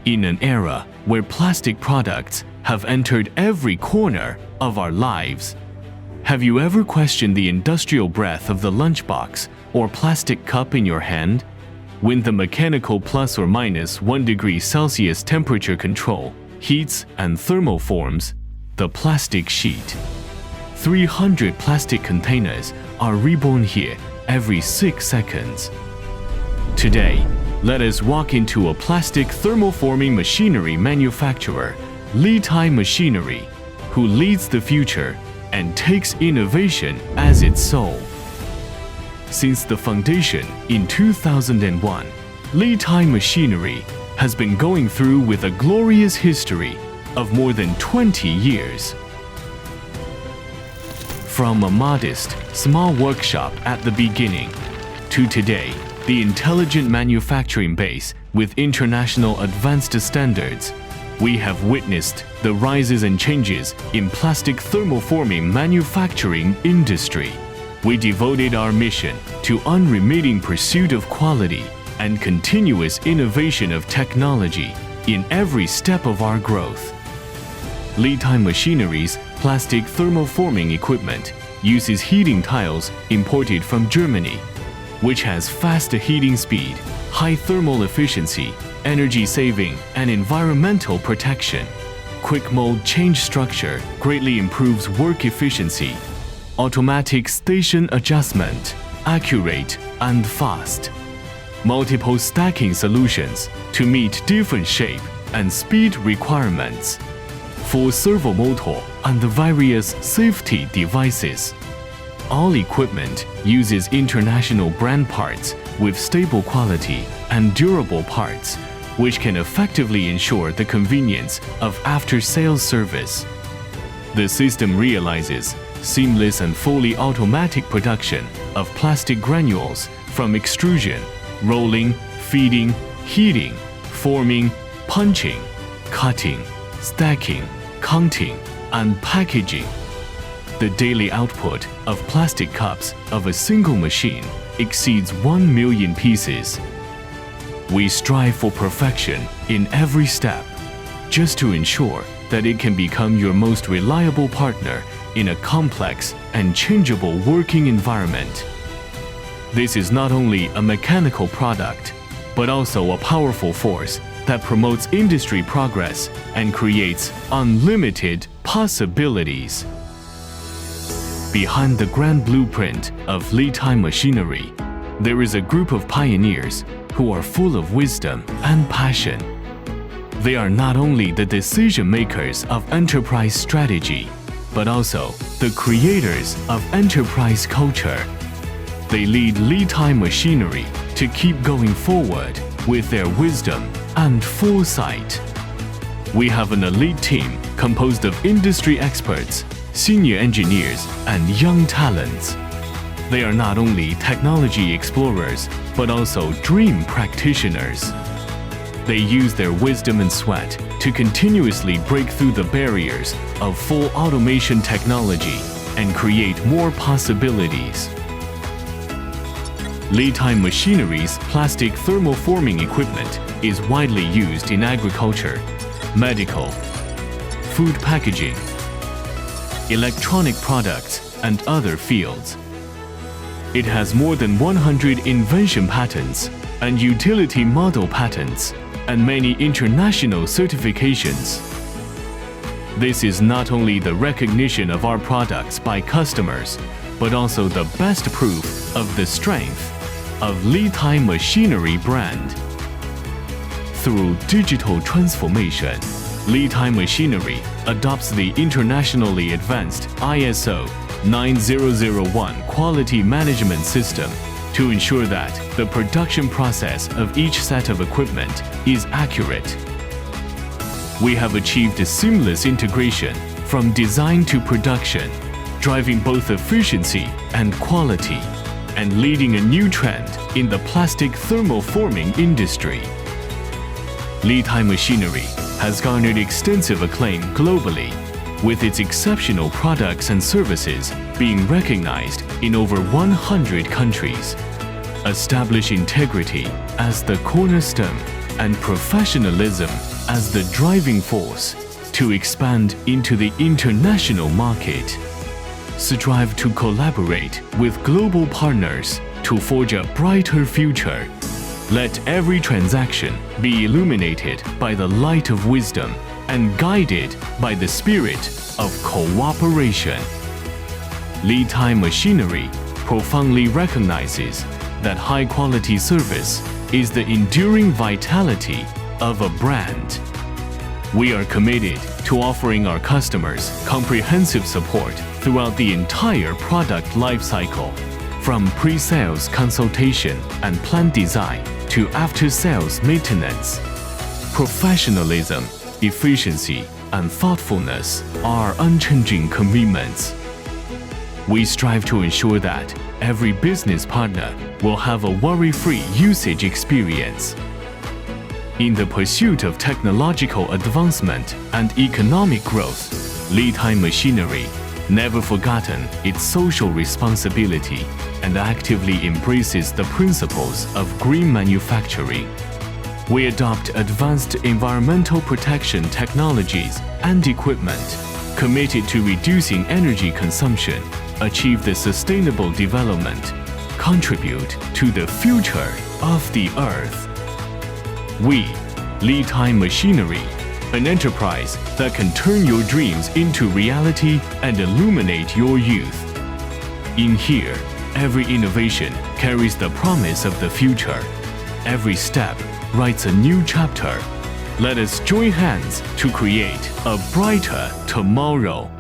In an era where plastic products have entered every corner of our lives, have you ever questioned the industrial breath of the lunchbox or plastic cup in your hand? When the mechanical plus or minus 1 degree Celsius temperature control heats and thermoforms the plastic sheet. 300 plastic containers are reborn here every 6 seconds. Today, let us walk into a plastic thermoforming machinery manufacturer, Litai Machinery, who leads the future and takes innovation as its soul. Since the foundation in 2001, Litai Machinery has been going through with a glorious history of more than 20 years. From a modest, small workshop at the beginning, to today, the intelligent manufacturing base with international advanced standards, we have witnessed the rises and changes in plastic thermoforming manufacturing industry. We devoted our mission to unremitting pursuit of quality and continuous innovation of technology in every step of our growth. Litai Machinery's plastic thermoforming equipment uses heating tiles imported from Germany, which has fast heating speed, high thermal efficiency, energy saving, and environmental protection. Quick mold change structure greatly improves work efficiency. Automatic station adjustment, accurate and fast. Multiple stacking solutions to meet different shape and speed requirements. Full servo motor and the various safety devices. All equipment uses international brand parts with stable quality and durable parts, which can effectively ensure the convenience of after-sales service. The system realizes seamless and fully automatic production of plastic granules from extrusion, rolling, feeding, heating, forming, punching, cutting, stacking, counting, and packaging. The daily output of plastic cups of a single machine exceeds 1 million pieces. We strive for perfection in every step, just to ensure that it can become your most reliable partner in a complex and changeable working environment. This is not only a mechanical product, but also a powerful force that promotes industry progress and creates unlimited possibilities. Behind the grand blueprint of Litai Machinery, there is a group of pioneers who are full of wisdom and passion. They are not only the decision makers of enterprise strategy, but also the creators of enterprise culture. They lead Litai Machinery to keep going forward with their wisdom and foresight. We have an elite team composed of industry experts, senior engineers, and young talents. They are not only technology explorers, but also dream practitioners. They use their wisdom and sweat to continuously break through the barriers of full automation technology and create more possibilities. Litai Machinery's plastic thermoforming equipment is widely used in agriculture, medical, food packaging, electronic products, and other fields. It has more than 100 invention patents and utility model patents, and many international certifications. This is not only the recognition of our products by customers, but also the best proof of the strength of Litai Machinery brand. Through digital transformation, Litai Machinery adopts the internationally advanced ISO 9001 quality management system to ensure that the production process of each set of equipment is accurate. We have achieved a seamless integration from design to production, driving both efficiency and quality, and leading a new trend in the plastic thermoforming industry. Litai Machinery has garnered extensive acclaim globally, with its exceptional products and services being recognized in over 100 countries. Establish integrity as the cornerstone and professionalism as the driving force to expand into the international market. Strive to collaborate with global partners to forge a brighter future. Let every transaction be illuminated by the light of wisdom and guided by the spirit of cooperation. Litai Machinery profoundly recognizes that high-quality service is the enduring vitality of a brand. We are committed to offering our customers comprehensive support throughout the entire product lifecycle, from pre-sales consultation and plant design to after-sales maintenance. Professionalism, efficiency, and thoughtfulness are unchanging commitments. We strive to ensure that every business partner will have a worry-free usage experience. In the pursuit of technological advancement and economic growth, Litai Machinery never forgotten its social responsibility and actively embraces the principles of green manufacturing. We adopt advanced environmental protection technologies and equipment, committed to reducing energy consumption, achieve the sustainable development, contribute to the future of the earth. We, Litai Machinery, an enterprise that can turn your dreams into reality and illuminate your youth. In here, every innovation carries the promise of the future. Every step writes a new chapter. Let us join hands to create a brighter tomorrow.